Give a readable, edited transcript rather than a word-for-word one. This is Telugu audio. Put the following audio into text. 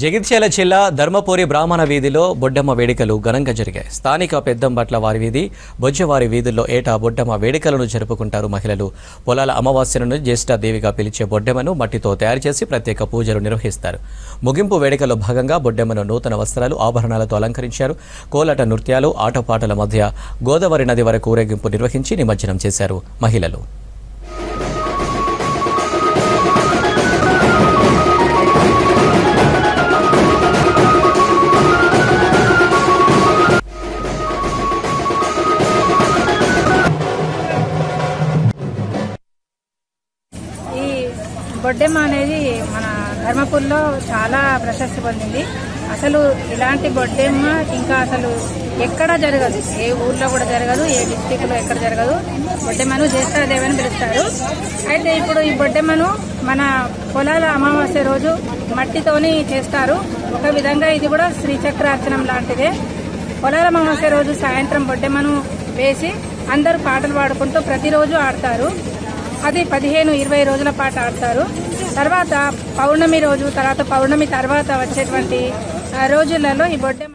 జగిత్యాల జిల్లా ధర్మపురి బ్రాహ్మణ వీధిలో బొడ్డమ్మ వేడుకలు ఘనంగా జరిగాయి. స్థానిక పెద్దంబట్ల వారి వీధి, బొజ్జవారి వీధుల్లో ఏటా బొడ్డమ్మ వేడుకలను జరుపుకుంటారు మహిళలు. పొలాల అమావాస్యను జ్యేష్ఠాదేవిగా పిలిచే బొడ్డెమ్మను మట్టితో తయారు చేసి ప్రత్యేక పూజలు నిర్వహిస్తారు. ముగింపు వేడుకలో భాగంగా బొడ్డెమ్మను నూతన వస్త్రాలు, ఆభరణాలతో అలంకరించారు. కోలాట నృత్యాలు, ఆటపాటల మధ్య గోదావరి నది వరకు ఊరేగింపు నిర్వహించి నిమజ్జనం చేశారు మహిళలు. బొడ్డెమ్మ అనేది మన ధర్మపురిలో చాలా ప్రశస్తి పొందింది. అసలు ఇలాంటి బొడ్డెమ్మ ఇంకా అసలు ఎక్కడ జరగదు, ఏ ఊర్లో కూడా జరగదు, ఏ డిస్టిక్లో ఎక్కడ జరగదు. బొడ్డెమ్మను జ్యేష్ఠాదేవి అని పిలుస్తారు. అయితే ఇప్పుడు ఈ బొడ్డెమ్మను మన పొలాల అమావాస్య రోజు మట్టితోని చేస్తారు. ఒక విధంగా ఇది కూడా శ్రీచక్రార్చనం లాంటిదే. పొలాల అమావాస్య రోజు సాయంత్రం బొడ్డెమ్మను వేసి అందరూ పాటలు పాడుకుంటూ ప్రతిరోజు ఆడతారు. అది 15-20 రోజుల పాటు ఆడతారు. తర్వాత పౌర్ణమి రోజు, తర్వాత పౌర్ణమి తర్వాత వచ్చేటువంటి రోజులలో ఈ బొడ్డెమ్మ